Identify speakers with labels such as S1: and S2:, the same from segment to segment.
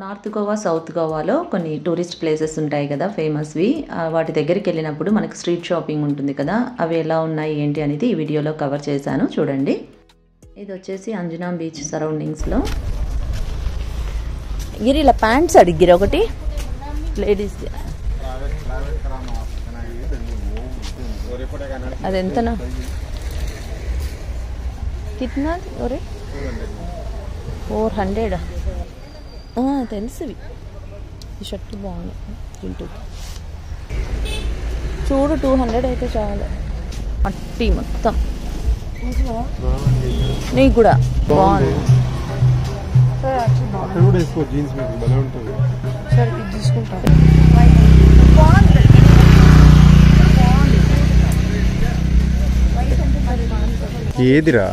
S1: North Goa south గోవాలో కొన్ని tourist places ఉంటాయి కదా ఫేమస్వి. వాటి దగ్గరికి వెళ్ళినప్పుడు మనకు స్ట్రీట్ షాపింగ్ ఉంటుంది కదా, అవి ఎలా ఉన్నాయి ఏంటి అనేది ఈ వీడియోలో కవర్ చేశాను చూడండి. ఇది వచ్చేసి అంజనా బీచ్ సరౌండింగ్స్లో.
S2: గిరి ఇలా ప్యాంట్స్ అడిగిరి ఒకటి లేడీస్, అది ఎంతనా కిట్నా ఒరే 400 తెలుసు. ఈ షర్ట్ బాగుంది చింటూకి, చూడు 200 అయితే చాలు. అట్టి మొత్తం నీకు కూడా బాగుంది. సరే ఇది తీసుకుంటాను.
S3: ఏదిరా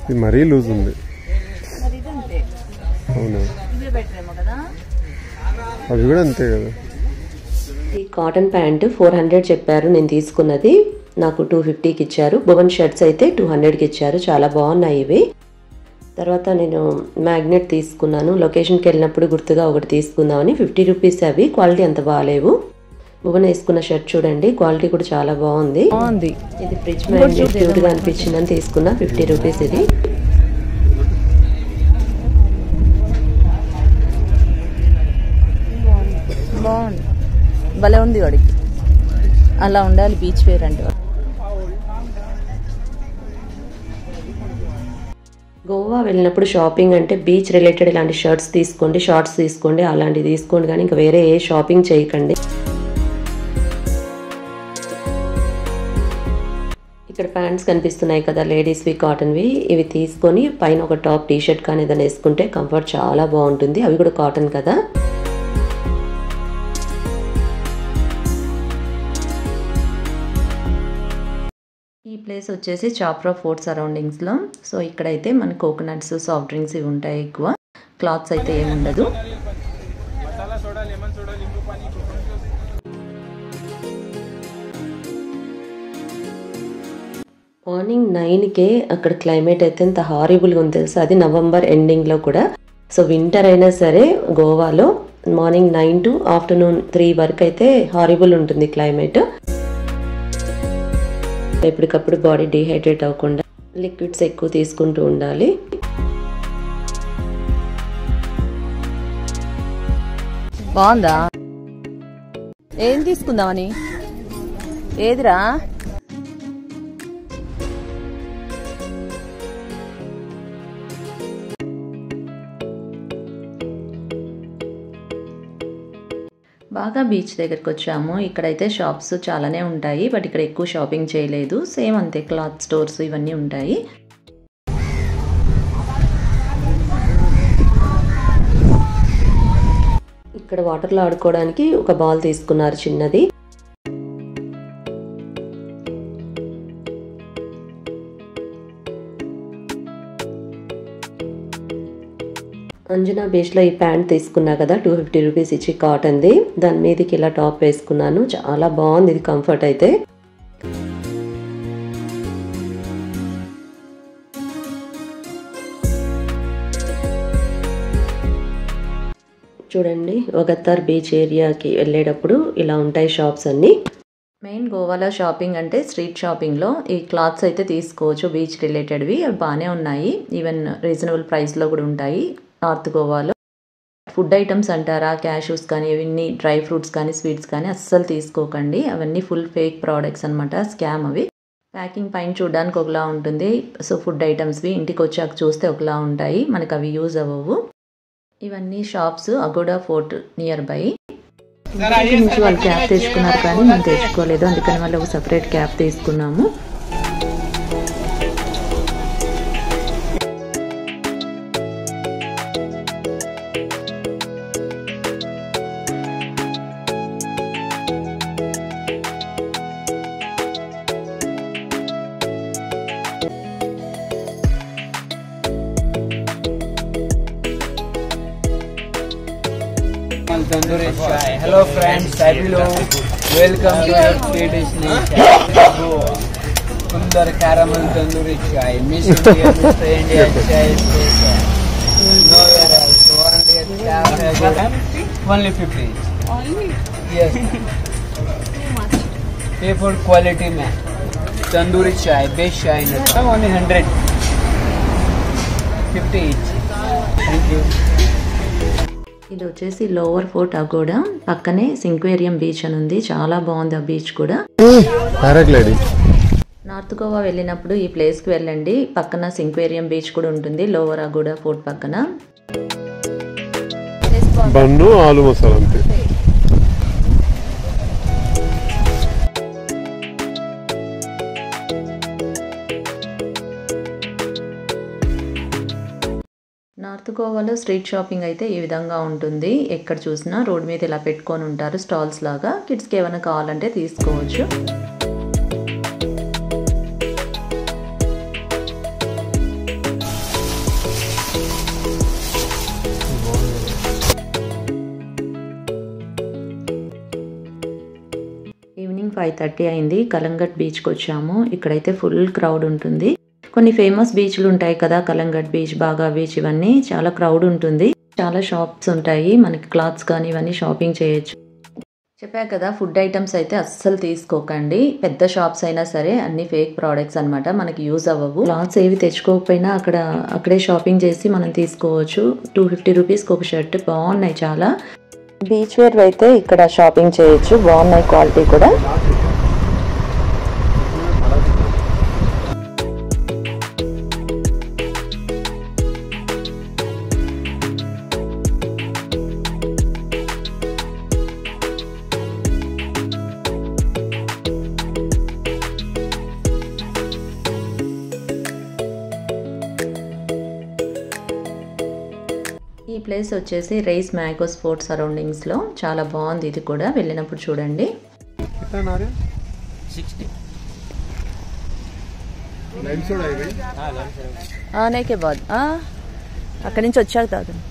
S3: ఇది మరీ లూజ్ ఉంది. అవునా, అవి కూడా అంతే కదా.
S1: ఈ కాటన్ ప్యాంట్ 400 చెప్పారు, నేను తీసుకున్నది నాకు 250కి ఇచ్చారు. భువన్ షర్ట్స్ అయితే 200కి ఇచ్చారు, చాలా బాగున్నాయి ఇవి. తర్వాత నేను మ్యాగ్నెట్ తీసుకున్నాను, లొకేషన్కి వెళ్ళినప్పుడు గుర్తుగా ఒకటి తీసుకుందామని. 50 రూపీస్ అవి, క్వాలిటీ అంత బాగాలేవు. భువన్ వేసుకున్న షర్ట్ చూడండి, క్వాలిటీ కూడా చాలా బాగుంది. ఇది ఫ్రిడ్జ్ మ్యాగ్నెట్ క్యూట్గా అనిపించిందని తీసుకున్నా, 50 రూపీస్ ఇది.
S2: బాగుంది, భలే ఉంది. వాడికి అలా ఉండాలి బీచ్ వేర్ అంటే.
S1: గోవా వెళ్ళినప్పుడు షాపింగ్ అంటే బీచ్ రిలేటెడ్ ఇలాంటి షర్ట్స్ తీసుకోండి, షార్ట్స్ తీసుకోండి, అలాంటివి తీసుకోండి, కానీ ఇంకా వేరే ఏ షాపింగ్ చేయకండి. ఇక్కడ ప్యాంట్స్ కనిపిస్తున్నాయి కదా లేడీస్వి కాటన్వి, ఇవి తీసుకొని పైన ఒక టాప్ టీ షర్ట్ కానీ ఏదైనా వేసుకుంటే కంఫర్ట్ చాలా బాగుంటుంది. అవి కూడా కాటన్ కదా. ఈ ప్లేస్ వచ్చేసి చాప్రా ఫోర్ట్ సరౌండింగ్స్లో. సో ఇక్కడైతే మన కోకోనట్స్, సాఫ్ట్ డ్రింక్స్ ఇవి ఉంటాయి ఎక్కువ, క్లాత్స్ అయితే ఏముండదు. మార్నింగ్ 9కే అక్కడ క్లైమేట్ అయితే ఎంత హారిబుల్గా ఉంది తెలుసు, అది నవంబర్ ఎండింగ్లో కూడా. సో వింటర్ అయినా సరే గోవాలో మార్నింగ్ 9 to ఆఫ్టర్నూన్ 3 వరకు అయితే హారిబుల్ ఉంటుంది క్లైమేట్. ఎప్పటికప్పుడు బాడీ డిహైడ్రేట్ అవ్వకుండా లిక్విడ్స్ ఎక్కువ తీసుకుంటూ ఉండాలి.
S2: బాగుందా? ఏం తీసుకుందామని? ఏదిరా?
S1: బాగా బీచ్ దగ్గరికి వచ్చాము. ఇక్కడైతే షాప్స్ చాలానే ఉంటాయి, బట్ ఇక్కడ ఎక్కువ షాపింగ్ చేయలేదు. సేమ్ అంతే, క్లాత్ స్టోర్స్ ఇవన్నీ ఉంటాయి. ఇక్కడ వాటర్లో ఆడుకోవడానికి ఒక బాల్ తీసుకున్నారు చిన్నది. అంజనా బీచ్లో ఈ ప్యాంట్ తీసుకున్నా కదా 250 రూపీస్ ఇచ్చి, కాటన్ది. దాని మీదకి ఇలా టాప్ వేసుకున్నాను, చాలా బాగుంది ఇది కంఫర్ట్ అయితే. చూడండి, వగత్తర్ బీచ్ ఏరియాకి వెళ్ళేటప్పుడు ఇలా ఉంటాయి షాప్స్ అన్నీ. మెయిన్ గోవాలో షాపింగ్ అంటే స్ట్రీట్ షాపింగ్లో ఈ క్లాత్స్ అయితే తీసుకోవచ్చు, బీచ్ రిలేటెడ్వి. అవి బాగానే ఉన్నాయి, ఈవెన్ రీజనబుల్ ప్రైస్లో కూడా ఉంటాయి. నార్త్ గోవాలో ఫుడ్ ఐటమ్స్ అంటారా, క్యాష్యూస్ కానీ, ఇవన్నీ డ్రై ఫ్రూట్స్ కానీ, స్వీట్స్ కానీ అస్సలు తీసుకోకండి. అవన్నీ ఫుల్ ఫేక్ ప్రోడక్ట్స్ అనమాట, స్కామ్ అవి. ప్యాకింగ్ పైన చూడడానికి ఒకలా ఉంటుంది, సో ఫుడ్ ఐటమ్స్వి ఇంటికి వచ్చాక చూస్తే ఒకలా ఉంటాయి, మనకు అవి యూజ్ అవ్వవు. ఇవన్నీ shops Aguada fort near by. ఇంటి నుంచి వాళ్ళు క్యాబ్ తెచ్చుకున్నారు కానీ మేము తెచ్చుకోలేదు, అందుకని వాళ్ళు ఒక సపరేట్ క్యాబ్ తీసుకున్నాము.
S4: caramel tandoori chai. Hello friends, Sabilo. Welcome to your free destination. Goa. Sundar caramel tandoori chai. Miss India, Mr. India chai station. Nowhere else. Only 50. Only? Yes. Pay for quality man. Tandoori chai, best chai in the town. Only 100. 50 each. Thank you.
S1: ఇది వచ్చేసి lower fort Aguada, పక్కనే Sinquerim beach అని ఉంది. చాలా బాగుంది ఆ beach కూడా.
S3: Paragliding.
S1: North Goa వెళ్ళినప్పుడు ఈ ప్లేస్కి వెళ్ళండి. పక్కన సింక్వేరియం బీచ్ కూడా ఉంటుంది లోవర్ అగోడా ఫోర్ట్ పక్కన.
S3: బన్ను ఆలు మసాలా అంతే.
S1: నార్త్ గోవాలో స్ట్రీట్ షాపింగ్ అయితే ఈ విధంగా ఉంటుంది. ఎక్కడ చూసినా రోడ్ మీద ఇలా పెట్టుకొని ఉంటారు స్టాల్స్ లాగా. కిడ్స్కి ఏమైనా కావాలంటే తీసుకోవచ్చు. ఈవినింగ్ 5:30 అయింది. కలంగట్ బీచ్కి వచ్చాము. ఇక్కడైతే ఫుల్ క్రౌడ్ ఉంటుంది. కొన్ని ఫేమస్ బీచ్లు ఉంటాయి కదా, కలంగట్ బీచ్, బాగా బీచ్, ఇవన్నీ చాలా క్రౌడ్ ఉంటుంది. చాలా షాప్స్ ఉంటాయి. మనకి క్లాత్స్ కానీ ఇవన్నీ షాపింగ్ చేయొచ్చు. చెప్పా కదా, ఫుడ్ ఐటమ్స్ అయితే అస్సలు తీసుకోకండి. పెద్ద షాప్స్ అయినా సరే అన్ని ఫేక్ ప్రోడక్ట్స్ అనమాట, మనకి యూజ్ అవ్వవు. క్లాత్స్ ఏవి తెచ్చుకోకపోయినా అక్కడే షాపింగ్ చేసి మనం తీసుకోవచ్చు. 250 రూపీస్కి ఒక షర్ట్. బాగున్నాయి చాలా. బీచ్ వేర్ అయితే ఇక్కడ షాపింగ్ చేయొచ్చు. బాగున్నాయి క్వాలిటీ కూడా. ఈ ప్లేస్ వచ్చేసి రైస్ మ్యాంగోస్ ఫోర్ట్ సరౌండింగ్స్లో చాలా బాగుంది. ఇది కూడా వెళ్ళినప్పుడు చూడండి.
S2: ఆనేకే బాద్ అక్కడి నుంచి వచ్చాక తాగండి.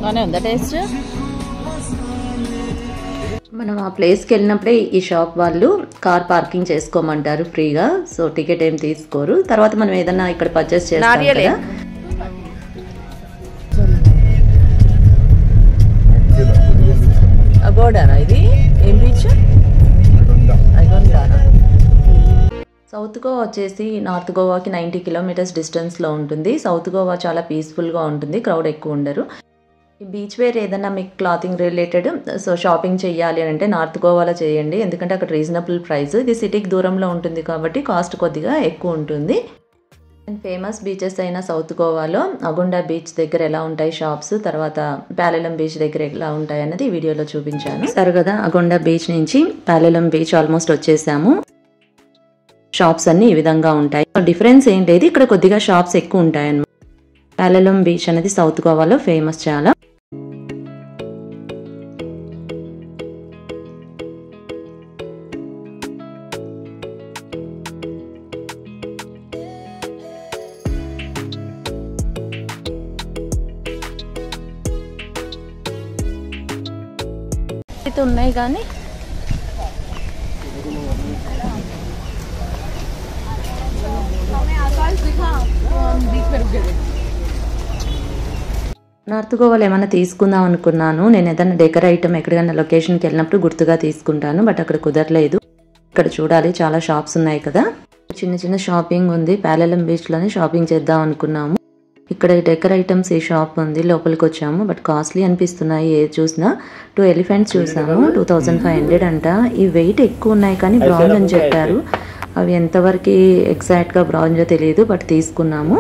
S2: బాగానే ఉందా టేస్ట్?
S1: మనం ఆ ప్లేస్కి వెళ్ళినప్పుడే ఈ షాప్ వాళ్ళు కార్ పార్కింగ్ చేసుకోమంటారు ఫ్రీగా. సో టికెట్ ఏం తీసుకోరు. తర్వాత మనం ఏదన్నా ఇక్కడ పర్చేస్ చేస్తాం కదా.
S2: అగోడానా ఇది? ఏం బీచ్? అగోడానా.
S1: సౌత్ గోవా వచ్చేసి నార్త్ గోవాకి 90 కిలోమీటర్స్ డిస్టెన్స్లో ఉంటుంది. సౌత్ గోవా చాలా పీస్ఫుల్గా ఉంటుంది, క్రౌడ్ ఎక్కువ ఉండరు. ఈ బీచ్ వేర్ ఏదైనా మీకు క్లాతింగ్ రిలేటెడ్ సో షాపింగ్ చేయాలి అని అంటే నార్త్ గోవాలో చేయండి. ఎందుకంటే అక్కడ రీజనబుల్ ప్రైస్. ఇది సిటీకి దూరంలో ఉంటుంది కాబట్టి కాస్ట్ కొద్దిగా ఎక్కువ ఉంటుంది. అండ్ ఫేమస్ బీచెస్ అయిన సౌత్ గోవాలో అగొండా బీచ్ దగ్గర ఎలా ఉంటాయి షాప్స్, తర్వాత పాలెలం బీచ్ దగ్గర ఎలా ఉంటాయి అన్నది ఈ వీడియోలో చూపించాను. సరే కదా, అగొండా బీచ్ నుంచి పాలెలం బీచ్ ఆల్మోస్ట్ వచ్చేసాము. షాప్స్ అన్ని ఈ విధంగా ఉంటాయి. డిఫరెన్స్ ఏం లేదు, ఇక్కడ కొద్దిగా షాప్స్ ఎక్కువ ఉంటాయి అన్నమాట. పాలెలం బీచ్ అనేది సౌత్ గోవాలో ఫేమస్ చాలా.
S2: అయితే ఉన్నాయి కానీ
S1: నార్త్ గోవాలో ఏమైనా తీసుకుందాం అనుకున్నాను. నేను ఏదైనా డెకర్ ఐటమ్ ఎక్కడికైనా లొకేషన్కి వెళ్ళినప్పుడు గుర్తుగా తీసుకుంటాను. బట్ అక్కడ కుదరలేదు. ఇక్కడ చూడాలి, చాలా షాప్స్ ఉన్నాయి కదా. చిన్న చిన్న షాపింగ్ ఉంది. పాలెలం బీచ్లోనే షాపింగ్ చేద్దాం అనుకున్నాము. ఇక్కడ డెకర్ ఐటమ్స్ ఈ షాప్ ఉంది. లోపలికి వచ్చాము. బట్ కాస్ట్లీ అనిపిస్తున్నాయి. ఏది చూసినా 2 ఎలిఫెంట్స్ చూసాము. 2500 అంట. ఈ వెయిట్ ఎక్కువ ఉన్నాయి కానీ బ్రాంజ్ అని చెప్పారు. అవి ఎంతవరకు ఎగ్జాక్ట్గా బ్రాంజో తెలియదు, బట్ తీసుకున్నాము.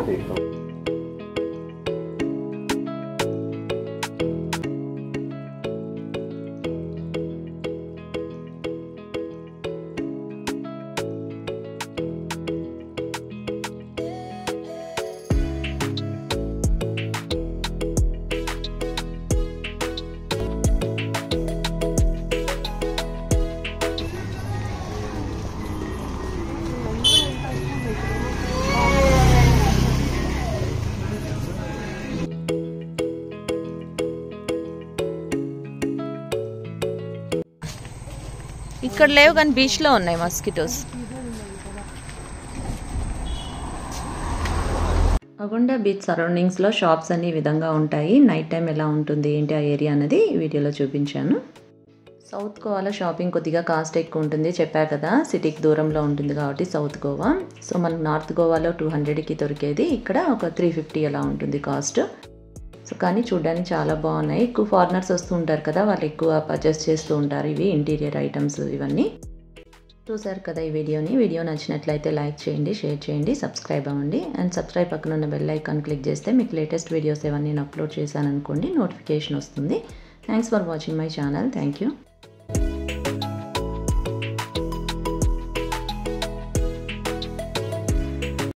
S2: ఇక్కడ లేవు కానీ బీచ్లో ఉన్నాయి మస్కిటోస్.
S1: అగొండ బీచ్ సరౌండింగ్స్లో షాప్స్ అన్ని ఈ విధంగా ఉంటాయి. నైట్ టైం ఎలా ఉంటుంది ఏంటి ఆ ఏరియా అనేది ఈ వీడియోలో చూపించాను. సౌత్ గోవాలో షాపింగ్ కొద్దిగా కాస్ట్ ఎక్కువ ఉంటుంది, చెప్పా కదా సిటీకి దూరంలో ఉంటుంది కాబట్టి సౌత్ గోవా. సో మనకు నార్త్ గోవాలో 200కి దొరికేది ఇక్కడ ఒక 350 అలా ఉంటుంది కాస్ట్. సో కానీ చూడడానికి చాలా బాగున్నాయి. ఎక్కువ ఫారినర్స్ వస్తూ ఉంటారు కదా, వాళ్ళు ఎక్కువ పర్చేస్ చేస్తూ ఉంటారు ఇవి ఇంటీరియర్ ఐటమ్స్ ఇవన్నీ. చూసారు కదా ఈ వీడియో నచ్చినట్లయితే లైక్ చేయండి, షేర్ చేయండి, సబ్స్క్రైబ్ అవ్వండి. అండ్ సబ్స్క్రైబ్ పక్కన ఉన్న బెల్ ఐకాన్ క్లిక్ చేస్తే మీకు లేటెస్ట్ వీడియోస్ ఏవన్నీ నేను అప్లోడ్ చేశాను అనుకోండి నోటిఫికేషన్ వస్తుంది. Thanks for watching my channel. Thank you.